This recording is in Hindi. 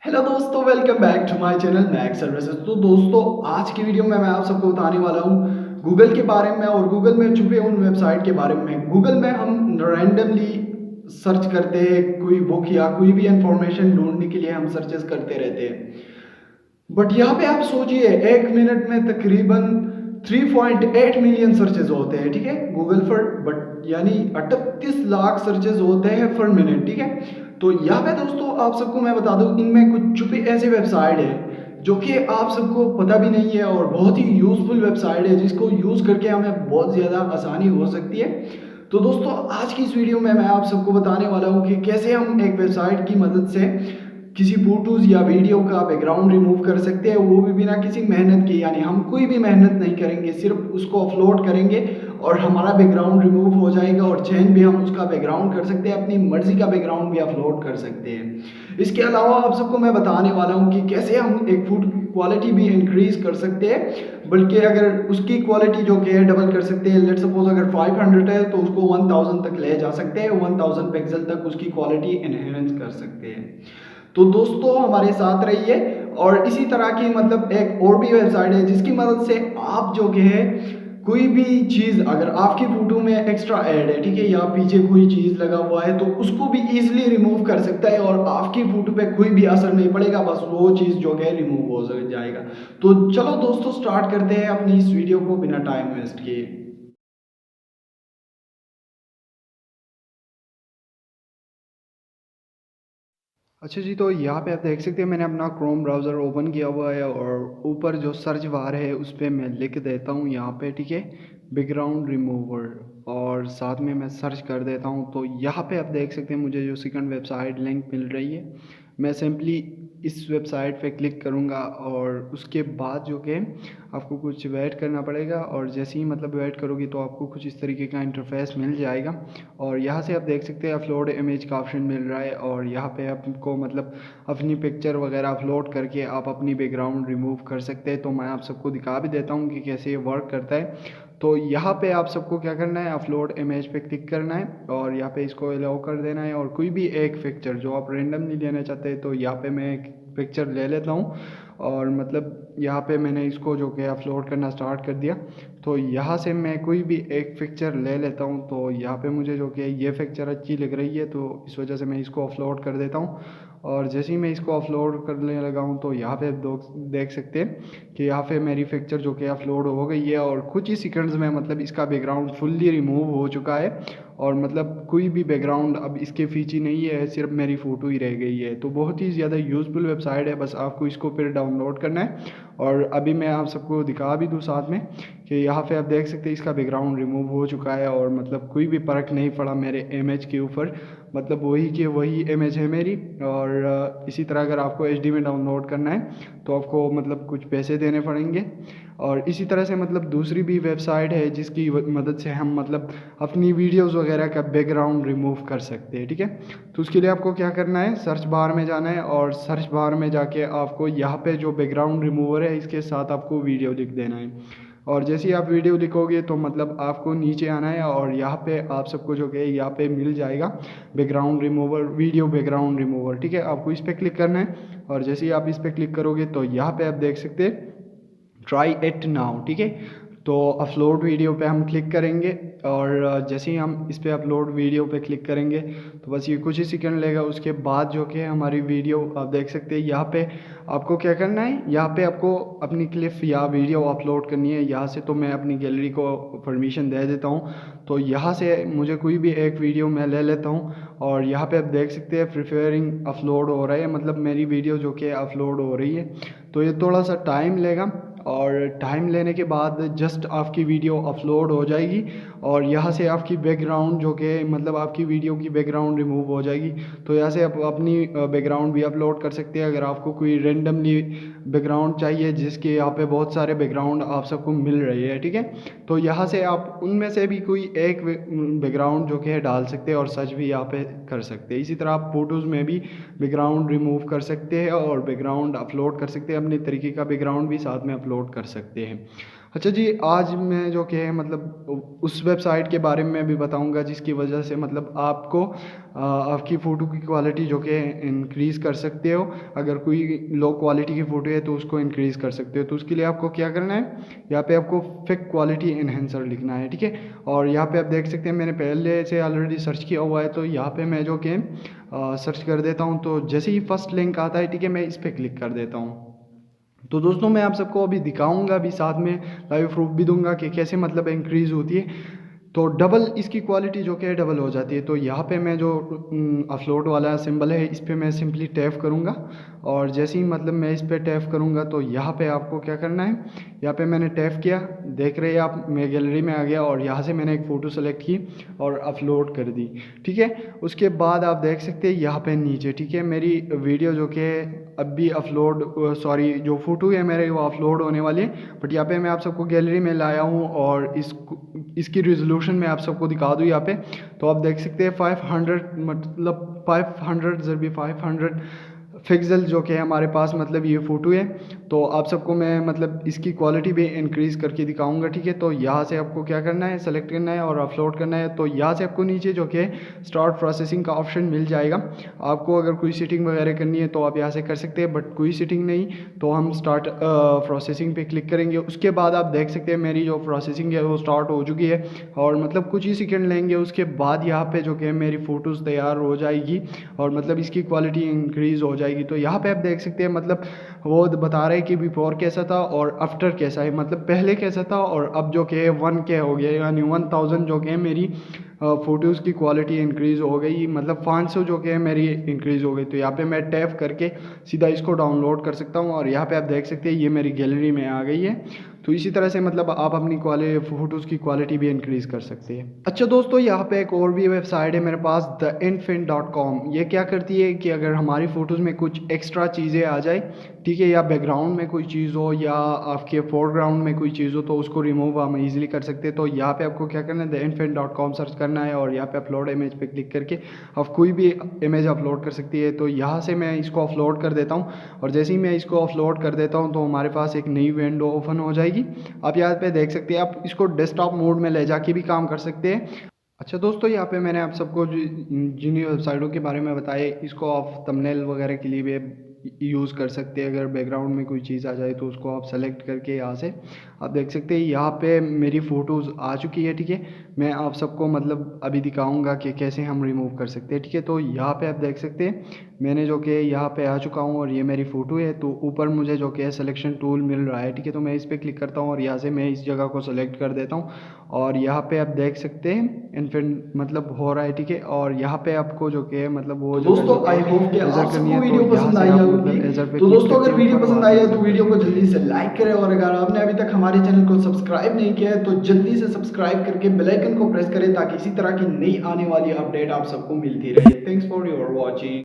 हेलो दोस्तों, welcome back to my channel Max Services. तो दोस्तों, आज की वीडियो में मैं आप सबको बताने वाला हूँ गूगल के बारे में और गूगल में छुपे उन वेबसाइट के बारे में। गूगल में हम रैंडमली सर्च करते हैं, कोई बुक या कोई भी इंफॉर्मेशन ढूंढने के लिए हम सर्चेस करते रहते हैं। बट यहाँ पे आप सोचिए, एक मिनट में तकरीबन 3.8 मिलियन सर्चेज होते हैं, ठीक है, गूगल पर। बट यानी 38 लाख सर्चेज होते हैं पर मिनट, ठीक है। तो यहाँ पे दोस्तों आप सबको मैं बता दूं, इनमें कुछ छुपे ऐसे वेबसाइट है जो कि आप सबको पता भी नहीं है और बहुत ही यूजफुल वेबसाइट है, जिसको यूज करके हमें बहुत ज़्यादा आसानी हो सकती है। तो दोस्तों, आज की इस वीडियो में मैं आप सबको बताने वाला हूँ कि कैसे हम एक वेबसाइट की मदद से किसी फोटोज या वीडियो का बैकग्राउंड रिमूव कर सकते हैं, वो भी बिना किसी मेहनत की। यानी हम कोई भी मेहनत नहीं करेंगे, सिर्फ उसको अपलोड करेंगे और हमारा बैकग्राउंड रिमूव हो जाएगा। और चेंज भी हम उसका बैकग्राउंड कर सकते हैं, अपनी मर्जी का बैकग्राउंड भी अपलोड कर सकते हैं। इसके अलावा आप सबको मैं बताने वाला हूँ कि कैसे हम एक फोटो की क्वालिटी भी इंक्रीज कर सकते हैं, बल्कि अगर उसकी क्वालिटी जो कि है डबल कर सकते हैं। लेट सपोज अगर 500 है तो उसको 1000 तक ले जा सकते हैं, 1000 पिक्सल तक उसकी क्वालिटी एनहेंस कर सकते हैं। तो दोस्तों, हमारे साथ रहिए। और इसी तरह की मतलब एक और भी वेबसाइट है जिसकी मदद से आप जो कि है कोई भी चीज़, अगर आपकी फोटो में एक्स्ट्रा ऐड है, ठीक है, या पीछे कोई चीज़ लगा हुआ है, तो उसको भी इजीली रिमूव कर सकता है और आपकी फोटो पे कोई भी असर नहीं पड़ेगा, बस वो चीज़ जो है रिमूव हो जाएगा। तो चलो दोस्तों, स्टार्ट करते हैं अपनी इस वीडियो को बिना टाइम वेस्ट किए। अच्छा जी, तो यहाँ पे आप देख सकते हैं मैंने अपना क्रोम ब्राउज़र ओपन किया हुआ है और ऊपर जो सर्च बार है उस पर मैं लिख देता हूँ यहाँ पे, ठीक है, बैकग्राउंड रिमूवर, और साथ में मैं सर्च कर देता हूँ। तो यहाँ पे आप देख सकते हैं मुझे जो सेकंड वेबसाइट लिंक मिल रही है, मैं सिंपली इस वेबसाइट पे क्लिक करूँगा और उसके बाद जो कि आपको कुछ वेट करना पड़ेगा। और जैसे ही मतलब वेट करोगे तो आपको कुछ इस तरीके का इंटरफेस मिल जाएगा। और यहाँ से आप देख सकते हैं अपलोड इमेज का ऑप्शन मिल रहा है और यहाँ पे आपको मतलब अपनी पिक्चर वगैरह अपलोड करके आप अपनी बैकग्राउंड रिमूव कर सकते हैं। तो मैं आप सबको दिखा भी देता हूँ कि कैसे ये वर्क करता है। तो यहाँ पे आप सबको क्या करना है, अपलोड इमेज पे क्लिक करना है और यहाँ पे इसको अलाउ कर देना है। और कोई भी एक पिक्चर जो आप रेंडमली लेना चाहते हैं, तो यहाँ पे मैं एक पिक्चर ले लेता हूँ और मतलब यहाँ पे मैंने इसको जो कि अपलोड करना स्टार्ट कर दिया। तो यहाँ से मैं कोई भी एक पिक्चर ले लेता हूँ। तो यहाँ पे मुझे जो कि ये पिक्चर अच्छी लग रही है, तो इस वजह से मैं इसको अपलोड कर देता हूँ। और जैसे ही मैं इसको अपलोड करने लगा हूँ तो यहाँ पे देख सकते हैं कि यहाँ पे मेरी पिक्चर जो कि अपलोड हो गई है और कुछ ही सेकंड्स में मतलब इसका बैकग्राउंड फुल्ली रिमूव हो चुका है। और मतलब कोई भी बैकग्राउंड अब इसके फीचर नहीं है, सिर्फ मेरी फ़ोटो ही रह गई है। तो बहुत ही ज़्यादा यूज़फुल वेबसाइट है, बस आपको इसको फिर डाउनलोड करना है। और अभी मैं आप सबको दिखा भी दूँ साथ में कि यहाँ पे आप देख सकते हैं इसका बैकग्राउंड रिमूव हो चुका है और मतलब कोई भी फ़र्क नहीं पड़ा मेरे इमेज के ऊपर, मतलब वही के वही इमेज है मेरी। और इसी तरह अगर आपको एचडी में डाउनलोड करना है तो आपको मतलब कुछ पैसे देने पड़ेंगे। और इसी तरह से मतलब दूसरी भी वेबसाइट है जिसकी मदद से हम मतलब अपनी वीडियोस वगैरह का बैकग्राउंड रिमूव कर सकते हैं, ठीक है। तो उसके लिए आपको क्या करना है, सर्च बार में जाना है और सर्च बार में जाके आपको यहाँ पे जो बैकग्राउंड रिमूवर है इसके साथ आपको वीडियो लिख देना है। और जैसे ही आप वीडियो लिखोगे तो मतलब आपको नीचे आना है और यहाँ पे आप सबको जो कि यहाँ पे मिल जाएगा background remover, video background remover, ठीक है। आपको इस पर क्लिक करना है और जैसे ही आप इस पर क्लिक करोगे तो यहाँ पे आप देख सकते हैं ट्राई इट नाउ, ठीक है। तो अपलोड वीडियो पे हम क्लिक करेंगे और जैसे ही हम इस पे अपलोड वीडियो पे क्लिक करेंगे तो बस ये कुछ ही सेकंड लेगा। उसके बाद जो कि हमारी वीडियो आप देख सकते हैं, यहाँ पे आपको क्या करना है, यहाँ पे आपको अपनी क्लिप या वीडियो अपलोड करनी है। यहाँ से तो मैं अपनी गैलरी को परमिशन दे देता हूँ, तो यहाँ से मुझे कोई भी एक वीडियो मैं ले लेता हूँ और यहाँ पे आप देख सकते हैं प्रिफेयरिंग अपलोड हो रहा है, मतलब मेरी वीडियो जो कि अपलोड हो रही है। तो ये थोड़ा सा टाइम लेगा और टाइम लेने के बाद जस्ट आपकी वीडियो अपलोड हो जाएगी और यहाँ से आपकी बैकग्राउंड जो कि मतलब आपकी वीडियो की बैकग्राउंड रिमूव हो जाएगी। तो यहाँ से आप अपनी बैकग्राउंड भी अपलोड कर सकते हैं। अगर आपको कोई रेंडमली बैकग्राउंड चाहिए जिसके यहाँ पे बहुत सारे बैकग्राउंड आप सबको मिल रहे हैं, ठीक है, तो यहाँ से आप उनमें से भी कोई एक बैकग्राउंड जो कि है डाल सकते हैं और सर्च भी यहाँ पे कर सकते हैं। इसी तरह आप फ़ोटोज़ में भी बैकग्राउंड रिमूव कर सकते हैं और बैकग्राउंड अपलोड कर सकते हैं, अपने तरीके का बैकग्राउंड भी साथ में अपलोड कर सकते हैं। अच्छा जी, आज मैं जो कि है मतलब उस वेबसाइट के बारे में भी बताऊंगा जिसकी वजह से मतलब आपको आपकी फ़ोटो की क्वालिटी जो कि इंक्रीज़ कर सकते हो। अगर कोई लो क्वालिटी की फ़ोटो है तो उसको इंक्रीज़ कर सकते हो। तो उसके लिए आपको क्या करना है, यहाँ पे आपको फिक क्वालिटी इन्हेंसर लिखना है, ठीक है। और यहाँ पे आप देख सकते हैं मैंने पहले से ऑलरेडी सर्च किया हुआ है, तो यहाँ पे मैं जो कि सर्च कर देता हूँ। तो जैसे ही फर्स्ट लिंक आता है, ठीक है, मैं इस पर क्लिक कर देता हूँ। तो दोस्तों मैं आप सबको अभी दिखाऊंगा, अभी साथ में लाइव प्रूफ भी दूंगा कि कैसे मतलब इंक्रीज़ होती है। तो डबल इसकी क्वालिटी जो कि है डबल हो जाती है। तो यहाँ पे मैं जो अपलोड वाला सिंबल है इस पर मैं सिंपली टैप करूँगा, और जैसे ही मतलब मैं इस पर टैप करूँगा तो यहाँ पे आपको क्या करना है, यहाँ पे मैंने टैप किया, देख रहे हैं आप, मैं गैलरी में आ गया और यहाँ से मैंने एक फ़ोटो सेलेक्ट की और अपलोड कर दी, ठीक है। उसके बाद आप देख सकते हैं यहाँ पे नीचे, ठीक है, मेरी वीडियो जो कि अब भी अपलोड, सॉरी, जो फ़ोटो है मेरे वो अपलोड होने वाली है। बट यहाँ पे मैं आप सबको गैलरी में लाया हूँ और इसकी रिजोल्यूशन मैं आप सबको दिखा दूँ यहाँ पे। तो आप देख सकते हैं 500 मतलब 500 ज़रबी 500 पिक्सल जो कि है हमारे पास मतलब ये फ़ोटो है। तो आप सबको मैं मतलब इसकी क्वालिटी भी इंक्रीज़ करके दिखाऊंगा, ठीक है। तो यहाँ से आपको क्या करना है, सेलेक्ट करना है और अपलोड करना है। तो यहाँ से आपको नीचे जो कि स्टार्ट प्रोसेसिंग का ऑप्शन मिल जाएगा। आपको अगर कोई सेटिंग वगैरह करनी है तो आप यहाँ से कर सकते हैं, बट कोई सेटिंग नहीं तो हम स्टार्ट प्रोसेसिंग पे क्लिक करेंगे। उसके बाद आप देख सकते हैं मेरी जो प्रोसेसिंग है वो स्टार्ट हो चुकी है और मतलब कुछ ही सेकंड लेंगे। उसके बाद यहाँ पे जो कि मेरी फ़ोटोज़ तैयार हो जाएगी और मतलब इसकी क्वालिटी इंक्रीज़ हो जाएगी। तो यहाँ पे आप देख सकते हैं मतलब वो बता रहे हैं कि बिफोर कैसा था और आफ्टर कैसा है, मतलब पहले कैसा था और अब जो कि 1K हो गया, यानी 1000 जो कि मेरी फ़ोटोज़ की क्वालिटी इंक्रीज़ हो गई, मतलब 500 जो कि मेरी इंक्रीज़ हो गई। तो यहाँ पे मैं टैप करके सीधा इसको डाउनलोड कर सकता हूँ और यहाँ पे आप देख सकते हैं ये मेरी गैलरी में आ गई है। तो इसी तरह से मतलब आप अपनी फ़ोटोज़ की क्वालिटी भी इंक्रीज़ कर सकते हैं। अच्छा दोस्तों, यहाँ पे एक और भी वेबसाइट है मेरे पास, theinfin.com। ये क्या करती है कि अगर हमारी फ़ोटोज़ में कुछ एक्स्ट्रा चीज़ें आ जाए, ठीक है, या बैकग्राउंड में कोई चीज़ हो या आपके फोरग्राउंड में कोई चीज़ हो तो उसको रिमूव हम ईजिली कर सकते हैं। तो यहाँ पे आपको क्या करना है, theinfin.com सर्च करना है और यहाँ पे अपलोड इमेज पे क्लिक करके आप कोई भी इमेज अपलोड कर सकती है। तो यहाँ से मैं इसको अपलोड कर देता हूँ और जैसे ही मैं इसको अपलोड कर देता हूँ तो हमारे पास एक नई विंडो ओपन हो जाएगी। आप यहाँ पे देख सकते हैं, आप इसको डेस्कटॉप मोड में ले जाके भी काम कर सकते हैं। अच्छा दोस्तों, यहाँ पे मैंने आप सबको जिन वेबसाइटों के बारे में बताया, इसको आप थंबनेल वगैरह के लिए भी यूज़ कर सकते हैं। अगर बैकग्राउंड में कोई चीज़ आ जाए तो उसको आप सेलेक्ट करके यहाँ से आप देख सकते हैं यहाँ पे मेरी फ़ोटोज़ आ चुकी है, ठीक है। मैं आप सबको मतलब अभी दिखाऊंगा कि कैसे हम रिमूव कर सकते हैं, ठीक है। तो यहाँ पे आप देख सकते हैं मैंने जो कि यहाँ पे आ चुका हूँ और ये मेरी फ़ोटो है। तो ऊपर मुझे जो कि है सिलेक्शन टूल मिल रहा है, ठीक है। तो मैं इस पर क्लिक करता हूँ और यहाँ से मैं इस जगह को सेलेक्ट कर देता हूँ और यहाँ पे आप देख सकते हैं इन्फिन मतलब हो रहा है, ठीक है। और यहाँ पे आपको जो कि है मतलब वो दोस्तों आई होप कि आप सबको वीडियो पसंद आई होगी। तो दोस्तों अगर वीडियो पसंद आई है तो वीडियो को जल्दी से लाइक करें और अगर आपने अभी तक हमारे चैनल को सब्सक्राइब नहीं किया है तो जल्दी से सब्सक्राइब करके बेल आइकन को प्रेस करें ताकि इसी तरह की नई आने वाली अपडेट आप सबको मिलती रहे। Thanks for your watching.